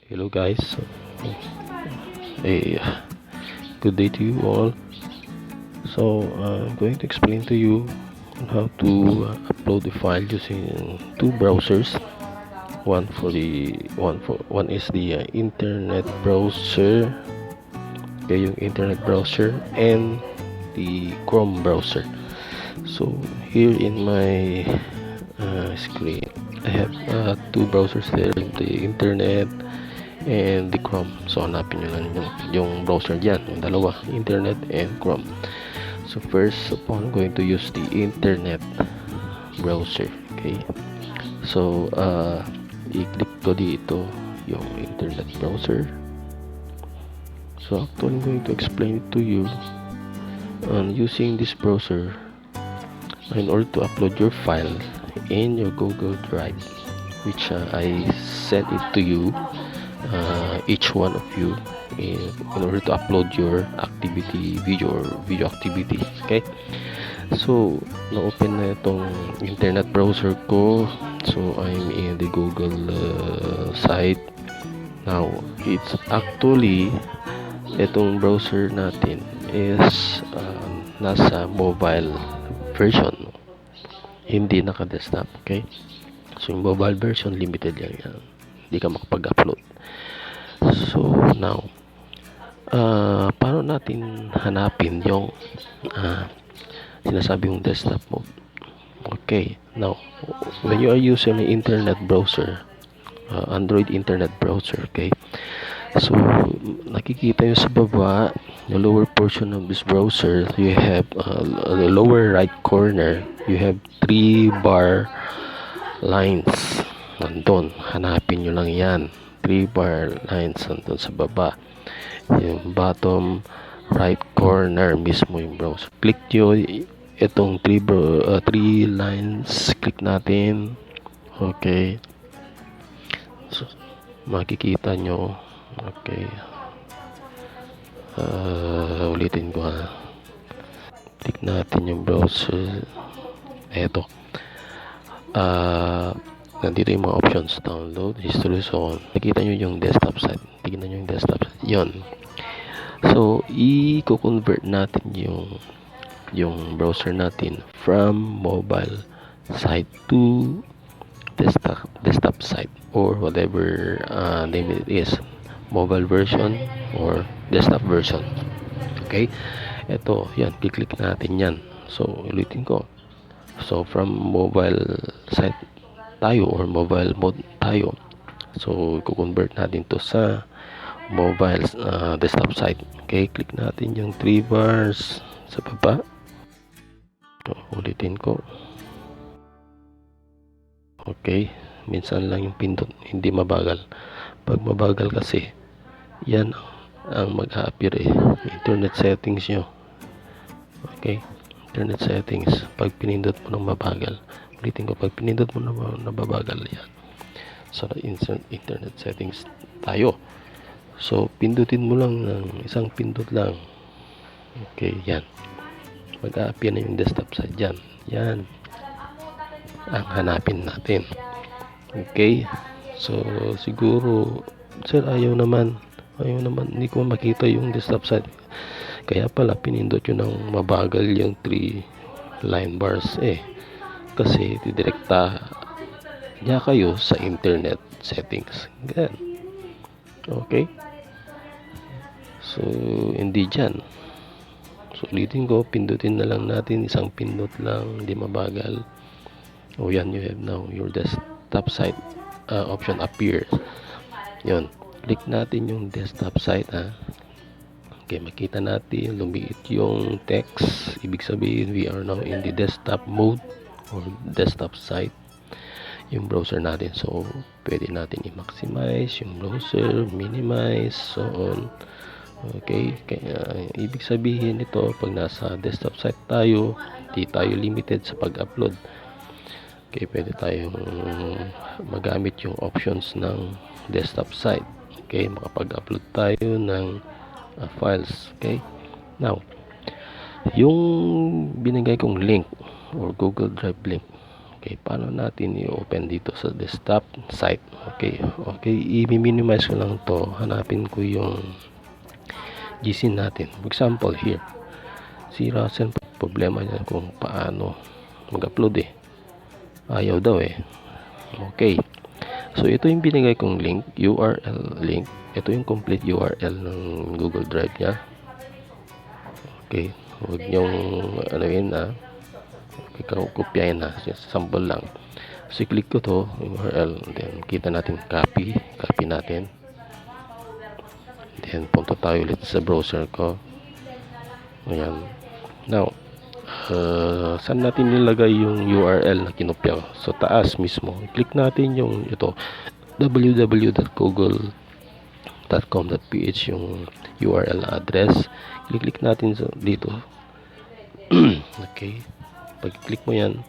Hello guys, a good day to you all. So I'm going to explain to you on how to upload the file using two browsers. One is the internet browser, okay, yung internet browser, and the Chrome browser. So here in my screen, I have two browsers there, the internet and the Chrome. So hanapin nyo lang yung browser dyan, yung dalawa, internet and Chrome. So first of all, I'm going to use the internet browser. Okay, so i-click ko dito yung internet browser. So actually, I'm going to explain it to you on using this browser in order to upload your file in your Google Drive, which I sent it to you, each one of you, in order to upload your activity video or video activity. Okay, so na-open na itong internet browser ko. So I'm in the Google site now. It's actually, itong browser natin is nasa mobile version, hindi naka-desktop. Okay, so yung mobile version limited yan, hindi ka makapag-upload. So now, paano natin hanapin yung sinasabi yung desktop mode? Okay, now when you are using an internet browser, Android internet browser, okay, so nakikita nyo sa baba, the lower portion of this browser, you have the lower right corner, you have 3 bar lines. Nandun, hanapin nyo lang yan, 3 bar lines nandun sa baba, yung bottom right corner mismo yung browser. Click nyo itong 3 lines, click natin. Okay, so makikita nyo. Okay, ulitin ko click natin yung browser. Eto, nandito yung mga options: download, history, so on. Nakita nyo yung desktop site, tignan nyo yung desktop site yon. So i-convert natin yung browser natin from mobile site to desktop site, or whatever name it is, mobile version or desktop version. Okay, ito yan, click natin yan. So ulitin ko, so from mobile site tayo or mobile mode tayo, so i-convert natin to sa mobile desktop site. Okay, click natin yung 3 bars sa baba. So, ulitin ko. Okay, minsan lang yung pindot, hindi mabagal. Pag mabagal kasi, yan ang mag-a-appear internet settings nyo. Okay, internet settings. Pag pinindot mo ng mabagal, ulitin ko, pag pinindot mo na mabagal, yan. So internet settings tayo. So pindutin mo lang ng isang pindot lang. Okay, yan, mag-a-appear na yung desktop site dyan. Yan ang hanapin natin. Okay, so siguro, sir, ayaw naman, hindi ko makita yung desktop site. Kaya pala pinindot yun ng mabagal yung 3 line bars kasi didirekta niya kayo sa internet settings. Ganyan. Okay, so hindi dyan. So ulitin ko, pindutin na lang natin, isang pindot lang, hindi mabagal. Oh yan, you have now your desktop site option appears. Yun, click natin yung desktop site. Okay, makita natin lumiit yung text, ibig sabihin we are now in the desktop mode or desktop site yung browser natin. So pwede natin i-maximize yung browser, minimize, so on. Okay, kaya ibig sabihin nito, pag nasa desktop site tayo, di tayo limited sa pag-upload. Okay, pwede tayong magamit yung options ng desktop site. Okay, makapag-upload tayo ng files. Okay, now yung binigay kong link or Google Drive link, Okay, paano natin i-open dito sa desktop site? Okay, i-minimize ko lang to. Hanapin ko yung GC natin. For example, here. Si Russell, problema niya kung paano mag-upload Ayaw daw Okay. So, ito yung binigay kong link, URL link. Ito yung complete URL ng Google Drive niya. Okay. Huwag niyong kopyahin sample lang. So, click ko to URL, then kita natin copy natin, then punta tayo ulit sa browser ko. Ayan. Now, saan natin nilagay yung URL na kinopya? So, taas mismo, click natin yung ito, www.google.com.ph yung URL address. Click natin dito. Okay, pag-click mo yan,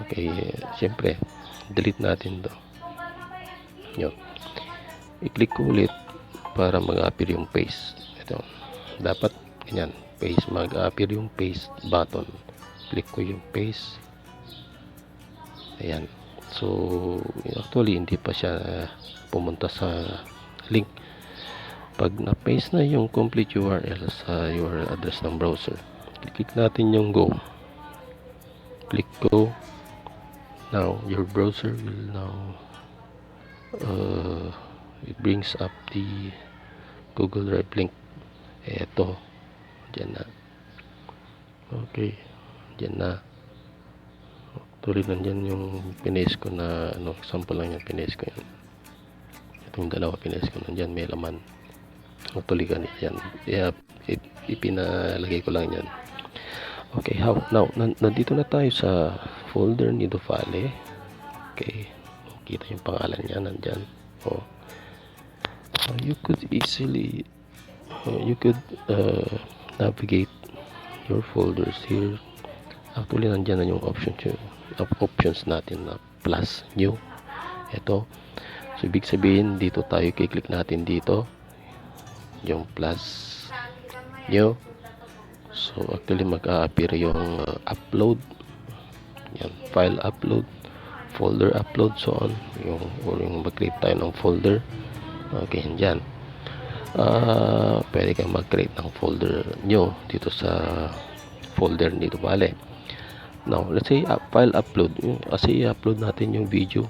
okay, syempre delete natin to. Yun, i-click ko ulit para mag-appear yung paste. Ito, dapat ganyan, paste, mag-appear yung paste button. Click ko yung paste. Ayan. So, actually hindi pa siya pumunta sa link. Pag na-paste na yung complete URL sa URL address ng browser, click natin yung go. Click go. Now, your browser will now it brings up the Google Drive link. Eto, dyan na. Okay, dyan na. Tuloy nandyan yung pinaste ko na sample lang yung pinaste ko yan. Itong dalawa pinaste ko nandyan, may laman. Tuloy ka yan. Ipinalagay ko lang yan. Okay, now, nandito na tayo sa folder ni Dufale. Okay, kita yung pangalan niya nandyan. You could easily navigate your folders here. Actually, nandyan na yung options natin na plus, new. Ito. So, ibig sabihin, dito tayo kiklik natin dito. Yung plus, new. So, actually, mag-a-appear yung upload. Yan, file upload, folder upload, so on. Yung mag-create tayo ng folder. Okay, dyan. Pwede kang mag-create ng folder nyo dito sa folder nito. Bale. Now, let's say, file upload. Kasi i-upload natin yung video.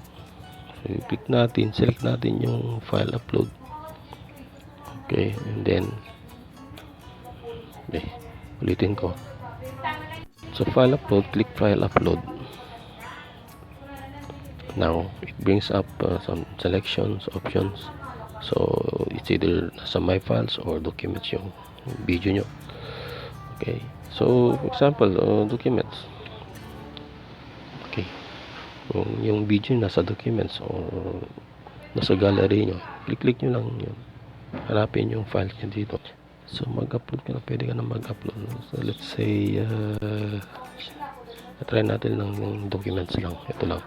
So, click natin, select natin yung file upload. Okay, and then, ulitin ko. So, file upload, click file upload. Now, it brings up some selections, options. So, it's either nasa my files or documents yung video nyo. Okay. So, for example, documents. Okay. Yung video nasa documents or nasa gallery nyo. Click nyo lang yun. Hanapin yung file nyo dito. So, mag-upload ka na. Pwede ka na mag-upload. So, let's say, try natin lang yung documents lang. Ito lang.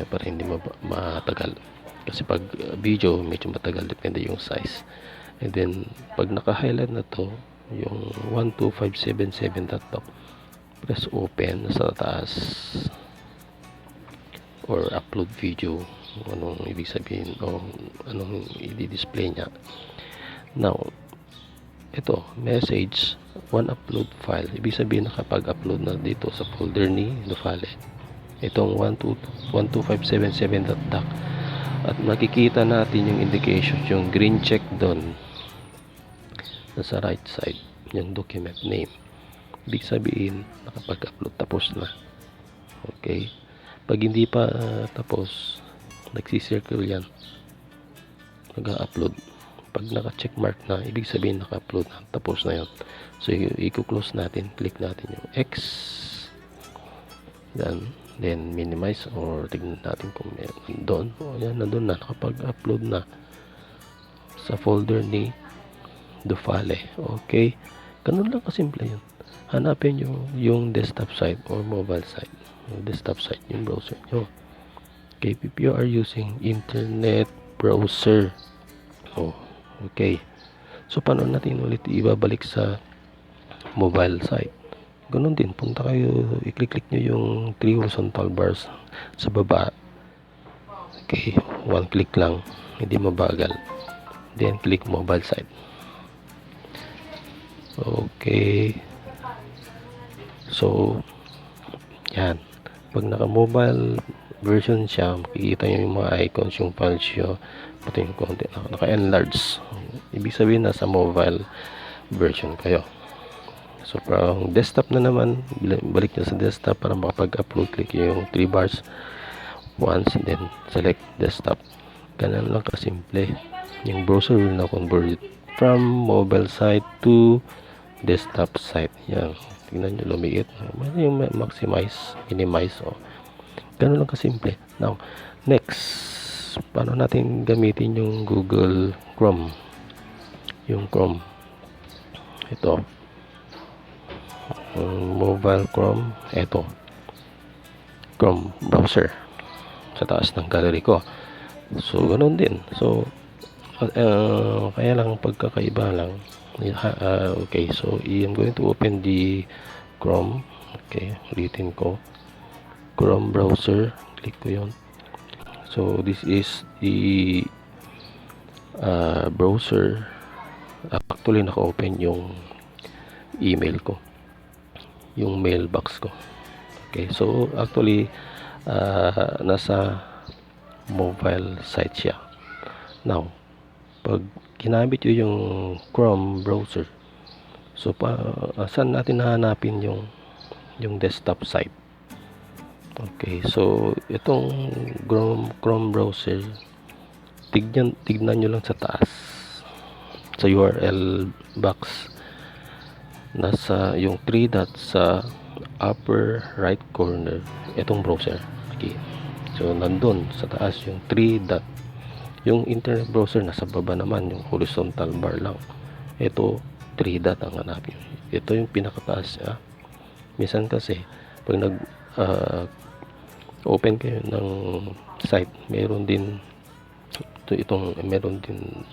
Para hindi matagal. Kasi pag video, medyo matagal. Depende yung size. And then, pag naka-highlight na to, yung 12577.doc, press open sa taas. Or upload video. Anong ibig sabihin o anong i-display niya. Now, ito, message, one upload file. Ibig sabihin nakapag-upload na dito sa folder ni Dufale. Itong 12577.doc. At makikita natin yung indication, yung green check doon nasa right side, yung document name. Ibig sabihin, nakapag-upload, tapos na. Okay? Pag hindi pa tapos, nagsisircle yan. Nag-upload. Pag naka-check mark na, ibig sabihin naka-upload na, tapos na yan. So, i-close natin, click natin yung X. Then minimize or tignan natin kung doon. Yan, nandun na, nakapag-upload na sa folder ni Dufale. Okay? Ganun lang kasimple yun. Hanapin nyo yung desktop site or mobile site. Yung desktop site, yung browser nyo. Okay, if you are using internet browser. Okay. So, paano natin ulit ibabalik sa mobile site? Ganun din, punta kayo, i-click nyo yung 3 horizontal bars sa baba. Okay, one click lang, hindi mabagal. Then click mobile site. Okay, so yan, pag naka mobile version siya, makikita nyo yung mga icons, yung files nyo, pati yung content naka-enlarge. Ibig sabihin nasa mobile version kayo. So parang desktop na naman, balik nyo sa desktop para makapag-upload. Click yung 3 bars once, then select desktop. Ganun lang kasimple. Yung browser will now convert it from mobile site to desktop site. Yan, tingnan nyo, lumiit. Yung maximize, minimize. Ganun lang kasimple. Now, next, paano natin gamitin yung Google Chrome? Yung Chrome. Ito. Mobile Chrome. Ito. Chrome browser. Sa taas ng gallery ko. So, ganun din. So, kaya lang pagkakaiba lang. Okay, so I'm going to open the Chrome. Okay, ulitin ko. Chrome browser. Click ko yun. So, this is the browser. Actually, naka-open yung email ko. Yung mailbox ko. Okay, so actually, nasa mobile site siya. Now, pag ginamit nyo yung Chrome browser, so saan natin hahanapin yung desktop site? Okay, so itong Chrome browser, tignan nyo lang sa taas, sa URL box, nasa yung 3 dots sa upper right corner, itong browser. Okay, so nandun sa taas yung 3 dot. Yung internet browser nasa baba naman, yung horizontal bar lang. Ito 3 dot ang hanapin. Ito yung pinakataas. Minsan kasi pag nag open kayo ng site, meron din meron din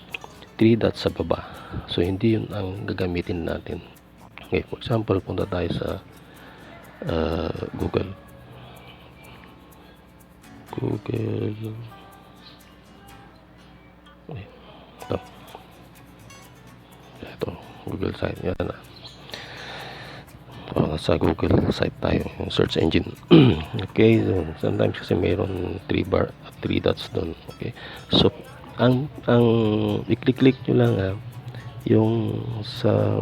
3 dots sa baba. So hindi yun ang gagamitin natin. Okay, for example, punta tayo sa Google. Ito, Google site. Yan na. Sa Google site tayo, yung search engine. Okay, so sometimes kasi mayroon 3 dots doon. Okay, so ang i-click nyo lang yung sa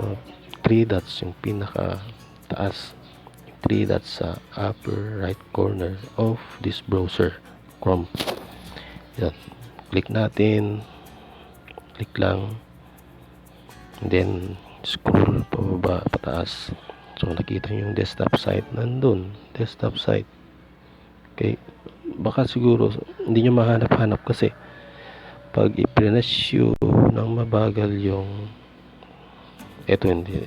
3 dots, yung pinaka taas, yung 3 dots sa upper right corner of this browser, Chrome. Yan, click natin, click lang, and then scroll pababa, pataas. So nakita nyo yung desktop site, nandun, desktop site. Okay, baka siguro hindi nyo mahanap-hanap kasi pag i-press ng mabagal yung hindi,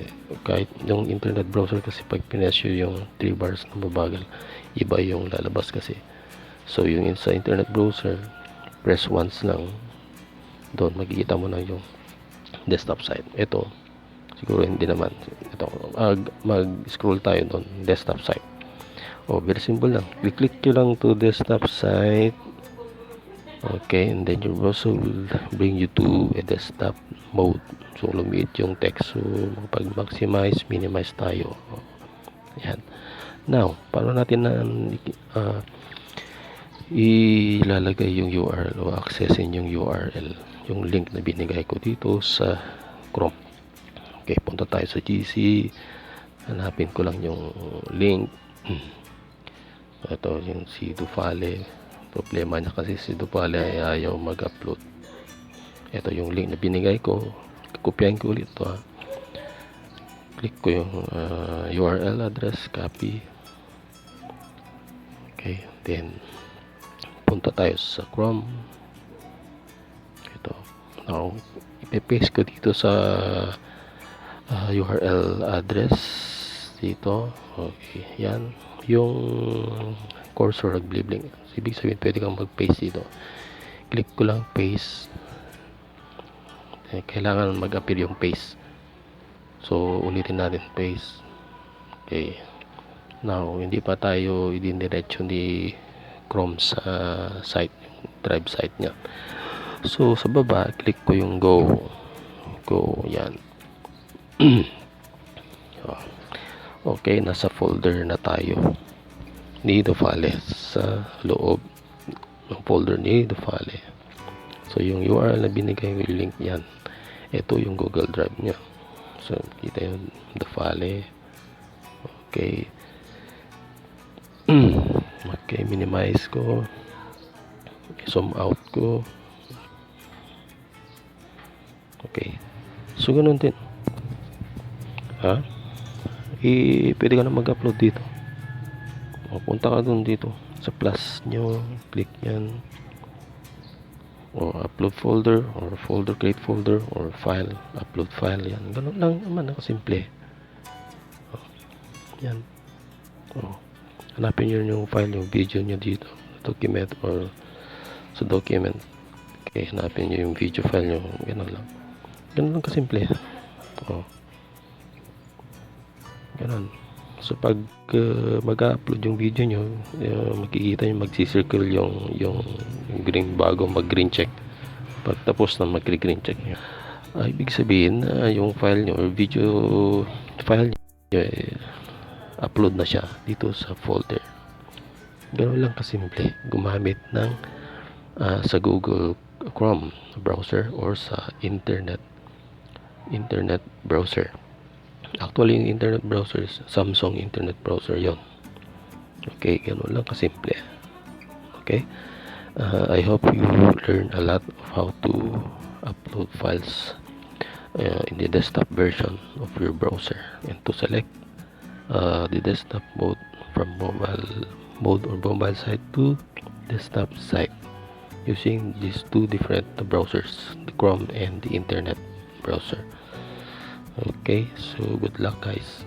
kahit yung internet browser kasi pag press yung 3 bars na mabagal, iba yung lalabas kasi. So yung sa internet browser, press once lang, doon makikita mo na yung desktop site. Ito siguro hindi naman. Ito, mag-scroll tayo doon, desktop site. Very simple lang. Click nyo lang to desktop site. Okay, and then your browser will bring you to a desktop mode. So, lumiit yung text. So, pag-maximize, minimize tayo. Yan. Now, paano natin na ilalagay yung URL o accessin yung URL, yung link na binigay ko dito sa Chrome. Okay, punta tayo sa GC. Hanapin ko lang yung link. Ito yung si Dufale. Problema niya kasi si Dufale ay ayaw mag-upload. Ito yung link na binigay ko. Kopyahin ko ulit ito. Click ko yung URL address, copy. Okay, then punta tayo sa Chrome. Ito. Now, ipe-paste ko dito sa URL address dito. Okay, yan yung cursor nagblibling. Ibig sabihin pwede kang mag-paste dito. Click ko lang paste. Kailangan mag-appear yung paste. So ulitin natin, paste. Okay. Now, hindi pa tayo idiniretso ni Chrome sa site, drive site niya. So, sa baba, click ko yung go. Go, yan. Okay, nasa folder na tayo. Nido file sa loob ng folder Nido file. So, yung URL na binigay ko, yung link yan. Ito yung Google Drive niya. So, kita yung the file. Okay. Okay, minimize ko. Zoom out ko. Okay. So, ganun din. Pwede ka na mag-upload dito. Punta ka dun dito. Sa plus nyo. Click yan. O upload folder. Or folder, create folder. Or file. Upload file. Yan. Ganun lang naman. Simple. Yan. Hanapin nyo yung file, yung video nyo dito. Document or sa document. Okay, hanapin nyo yung video file nyo. Ganun lang. Ganun lang kasimple. Ganun. So pag mag-upload yung video nyo, makikita nyo magsisircle yung green bago mag-green check. Pag tapos na mag-green check nyo. Ibig sabihin, yung file nyo or video file nyo, upload na siya dito sa folder. Ganoon lang kasimple. Gumamit ng sa Google Chrome browser or sa internet browser. Actually, yung internet browser is Samsung internet browser yon. Okay, ganoon lang kasimple. Okay, I hope you learn a lot of how to upload files in the desktop version of your browser, and to select the desktop mode from mobile mode or mobile site to desktop site using these two different browsers, the Chrome and the internet browser. Okay, so good luck guys.